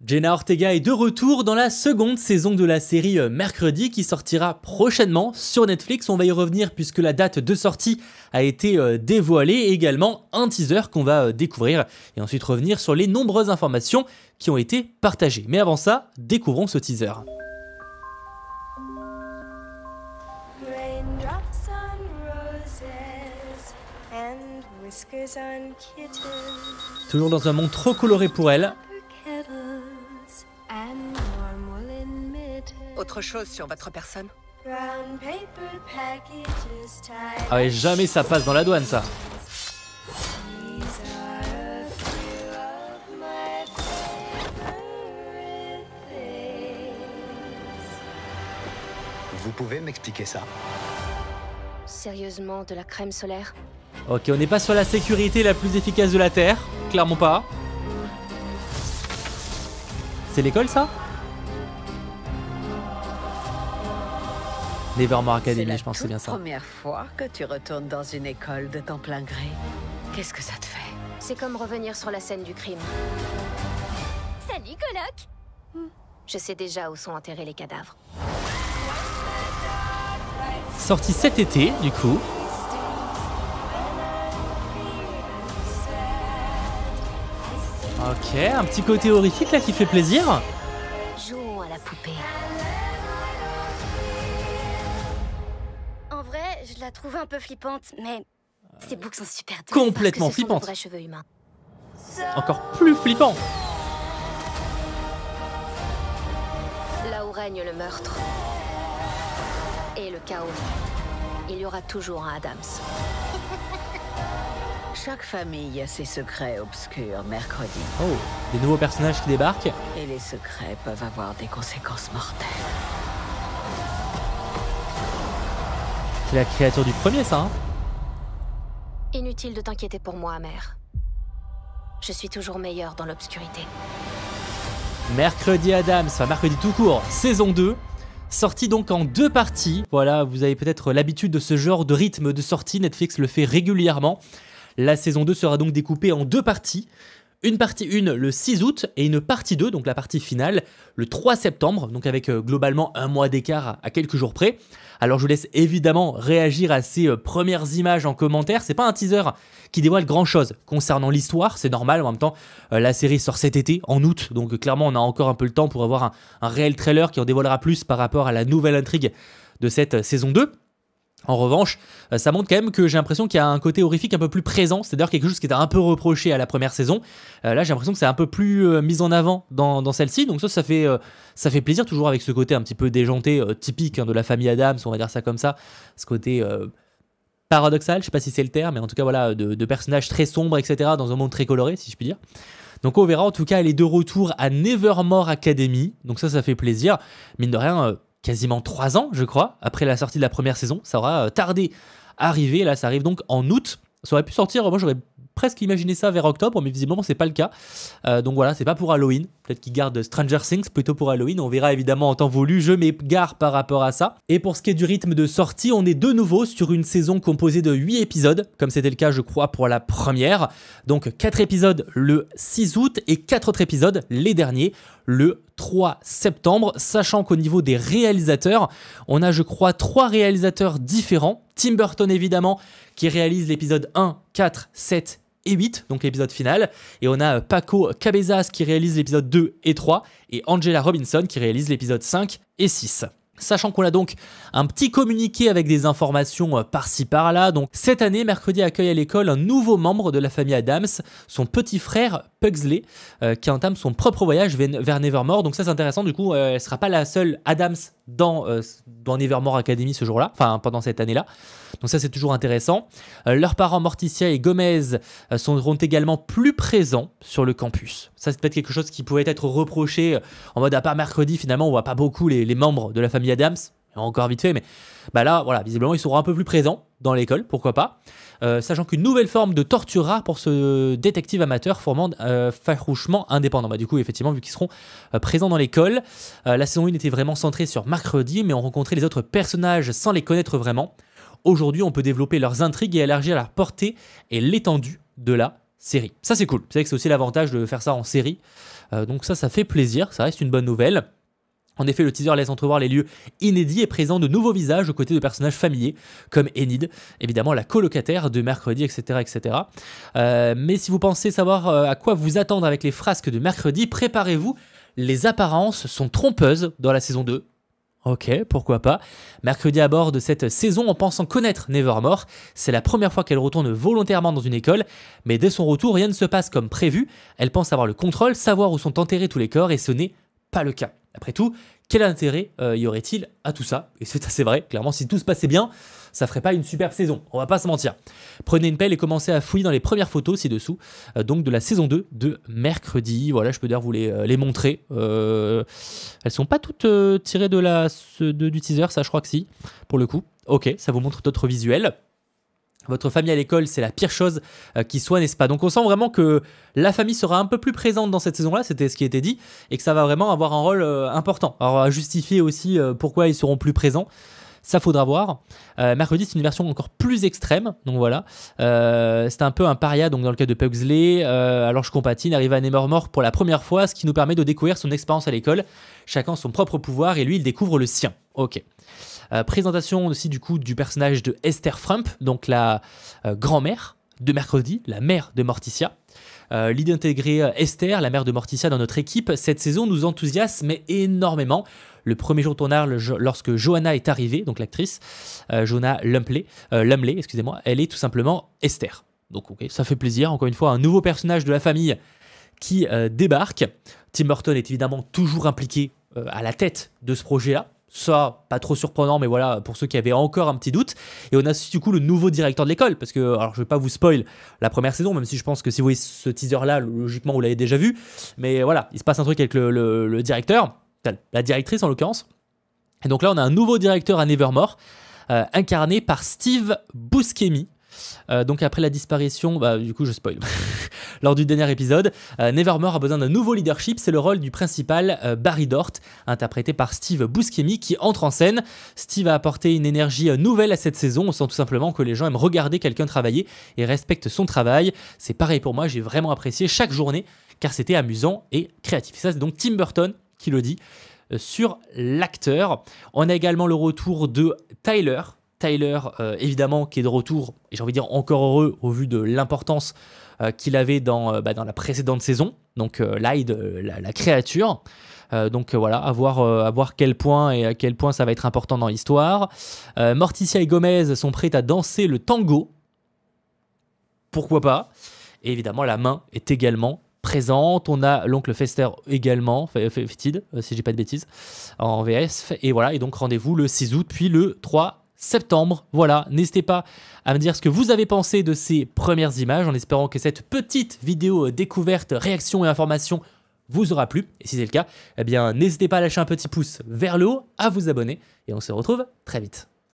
Jenna Ortega est de retour dans la seconde saison de la série Mercredi qui sortira prochainement sur Netflix. On va y revenir puisque la date de sortie a été dévoilée et également un teaser qu'on va découvrir et ensuite revenir sur les nombreuses informations qui ont été partagées. Mais avant ça, découvrons ce teaser. Toujours dans un monde trop coloré pour elle. Autre chose sur votre personne? Ah ouais, jamais ça passe dans la douane ça. Vous pouvez m'expliquer ça? Sérieusement, de la crème solaire? Ok, on n'est pas sur la sécurité la plus efficace de la Terre, clairement pas. C'est l'école ça? Nevermore Academy, je pense que c'est bien ça. C'est la première fois que tu retournes dans une école de ton plein gré. Qu'est-ce que ça te fait? C'est comme revenir sur la scène du crime. Salut, coloc! Je sais déjà où sont enterrés les cadavres. Sorti cet été, du coup. Ok, un petit côté horrifique là qui fait plaisir. Jouons à la poupée. En vrai, je la trouve un peu flippante, mais ses boucles sont super douces. Complètement Parce que ce sont de flippante. vrais cheveux humains. Encore plus flippant. Là où règne le meurtre et le chaos, il y aura toujours un Adams. Chaque famille a ses secrets obscurs, Mercredi. Oh, des nouveaux personnages qui débarquent. Et les secrets peuvent avoir des conséquences mortelles. C'est la créature du premier ça, hein. Inutile de t'inquiéter pour moi, mère. Je suis toujours meilleure dans l'obscurité. Mercredi Adams, enfin Mercredi tout court, saison 2. Sorti donc en 2 parties. Voilà, vous avez peut-être l'habitude de ce genre de rythme de sortie. Netflix le fait régulièrement. La saison 2 sera donc découpée en 2 parties. Une partie 1 le 6 août et une partie 2, donc la partie finale, le 3 septembre, donc avec globalement un mois d'écart à quelques jours près. Alors je vous laisse évidemment réagir à ces premières images en commentaire. C'est pas un teaser qui dévoile grand chose concernant l'histoire, c'est normal. En même temps, la série sort cet été, en août, donc clairement on a encore un peu le temps pour avoir un réel trailer qui en dévoilera plus par rapport à la nouvelle intrigue de cette saison 2. En revanche, ça montre quand même que j'ai l'impression qu'il y a un côté horrifique un peu plus présent, c'est-à-dire quelque chose qui était un peu reproché à la première saison. Là, j'ai l'impression que c'est un peu plus mis en avant dans celle-ci, donc ça fait plaisir, toujours avec ce côté un petit peu déjanté, typique de la famille Adams, on va dire ça comme ça, ce côté paradoxal, je sais pas si c'est le terme, mais en tout cas voilà, de personnages très sombres, etc., dans un monde très coloré, si je puis dire. Donc on verra, en tout cas, elle est de retour à Nevermore Academy, donc ça fait plaisir, mine de rien... quasiment 3 ans, je crois, après la sortie de la première saison. Ça aura tardé à arriver. Là, ça arrive donc en août. Ça aurait pu sortir, moi j'aurais presque imaginé ça vers octobre, mais visiblement c'est pas le cas. Donc voilà, c'est pas pour Halloween. Peut-être qu'ils gardent Stranger Things plutôt pour Halloween. On verra évidemment en temps voulu. Je m'égare par rapport à ça. Et pour ce qui est du rythme de sortie, on est de nouveau sur une saison composée de 8 épisodes, comme c'était le cas, je crois, pour la première. Donc 4 épisodes le 6 août et 4 autres épisodes, les derniers, le 3 septembre, sachant qu'au niveau des réalisateurs, on a, je crois, 3 réalisateurs différents. Tim Burton, évidemment, qui réalise l'épisode 1, 4, 7 et 8, donc l'épisode final. Et on a Paco Cabezas qui réalise l'épisode 2 et 3, et Angela Robinson qui réalise l'épisode 5 et 6. Sachant qu'on a donc un petit communiqué avec des informations par-ci par-là. Donc cette année, Mercredi accueille à l'école un nouveau membre de la famille Adams, son petit frère Pugsley, qui entame son propre voyage vers Nevermore. Donc ça c'est intéressant, du coup elle ne sera pas la seule Adams dans Nevermore Academy ce jour-là, enfin pendant cette année-là. Donc ça c'est toujours intéressant. Leurs parents Morticia et Gomez seront également plus présents sur le campus. Ça c'est peut-être quelque chose qui pouvait être reproché en mode à part Mercredi, finalement on voit pas beaucoup les membres de la famille Adams, encore vite fait, mais bah là voilà, visiblement ils seront un peu plus présents dans l'école, pourquoi pas. Sachant qu'une nouvelle forme de torture rare pour ce détective amateur formant farouchement indépendant. Bah, du coup, effectivement, vu qu'ils seront présents dans l'école, la saison 1 était vraiment centrée sur Mercredi, mais on rencontrait les autres personnages sans les connaître vraiment. Aujourd'hui, on peut développer leurs intrigues et élargir la portée et l'étendue de la série. Ça c'est cool, c'est vrai que c'est aussi l'avantage de faire ça en série, donc ça fait plaisir, ça reste une bonne nouvelle. En effet, le teaser laisse entrevoir les lieux inédits et présente de nouveaux visages aux côtés de personnages familiers, comme Enid, évidemment la colocataire de mercredi, etc. etc. Mais si vous pensez savoir à quoi vous attendre avec les frasques de mercredi, préparez-vous, les apparences sont trompeuses dans la saison 2. Ok, pourquoi pas. Mercredi aborde cette saison en pensant connaître Nevermore. C'est la première fois qu'elle retourne volontairement dans une école, mais dès son retour, rien ne se passe comme prévu. Elle pense avoir le contrôle, savoir où sont enterrés tous les corps, et ce n'est pas le cas. Après tout, quel intérêt y aurait-il à tout ça? Et c'est assez vrai, clairement, si tout se passait bien, ça ferait pas une superbe saison, on va pas se mentir. Prenez une pelle et commencez à fouiller dans les premières photos ci-dessous, donc de la saison 2 de mercredi. Voilà, je peux d'ailleurs vous les montrer. Elles sont pas toutes tirées du teaser, ça je crois que si, pour le coup. Ok, ça vous montre d'autres visuels. Votre famille à l'école, c'est la pire chose qui soit, n'est-ce pas? Donc on sent vraiment que la famille sera un peu plus présente dans cette saison-là, c'était ce qui était dit, et que ça va vraiment avoir un rôle important. Alors à justifier aussi pourquoi ils seront plus présents, ça faudra voir. Mercredi, c'est une version encore plus extrême, donc voilà. C'est un peu un paria donc dans le cas de Pugsley. Alors je compatine, arrive à Nevermore pour la première fois, ce qui nous permet de découvrir son expérience à l'école. Chacun son propre pouvoir, et lui, il découvre le sien. Ok. Présentation aussi du coup du personnage de Esther Frump, donc la grand-mère de mercredi, la mère de Morticia. L'idée d'intégrer Esther, la mère de Morticia, dans notre équipe cette saison nous enthousiasme énormément. Le premier jour de tournage, lorsque Joanna est arrivée, donc l'actrice, Joanna Lumley, excusez-moi, elle est tout simplement Esther. Donc ok, ça fait plaisir, encore une fois, un nouveau personnage de la famille qui débarque. Tim Burton est évidemment toujours impliqué à la tête de ce projet-là. Ça, pas trop surprenant, mais voilà, pour ceux qui avaient encore un petit doute. Et on a du coup le nouveau directeur de l'école, parce que, alors je vais pas vous spoil la première saison, même si je pense que si vous voyez ce teaser-là, logiquement vous l'avez déjà vu. Mais voilà, il se passe un truc avec le directeur, la directrice en l'occurrence. Et donc là, on a un nouveau directeur à Nevermore, incarné par Steve Buscemi. Donc après la disparition, du coup je spoil, lors du dernier épisode, Nevermore a besoin d'un nouveau leadership, c'est le rôle du principal Barry Dort, interprété par Steve Buscemi, qui entre en scène. Steve a apporté une énergie nouvelle à cette saison, on sent tout simplement que les gens aiment regarder quelqu'un travailler et respectent son travail. C'est pareil pour moi, j'ai vraiment apprécié chaque journée, car c'était amusant et créatif. Et ça c'est donc Tim Burton qui le dit sur l'acteur. On a également le retour de Tyler, évidemment, qui est de retour, et j'ai envie de dire encore heureux au vu de l'importance qu'il avait dans la précédente saison, donc Lyde, la créature. Donc voilà, à voir quel point et à quel point ça va être important dans l'histoire. Morticia et Gomez sont prêtes à danser le tango. Pourquoi pas? Et évidemment, la main est également présente. On a l'oncle Fester également, Fétide, si j'ai pas de bêtises, en VS. Et voilà, et donc rendez-vous le 6 août, puis le 3 septembre. Voilà, n'hésitez pas à me dire ce que vous avez pensé de ces premières images, en espérant que cette petite vidéo découverte, réaction et information vous aura plu. Et si c'est le cas, eh bien n'hésitez pas à lâcher un petit pouce vers le haut, à vous abonner, et on se retrouve très vite.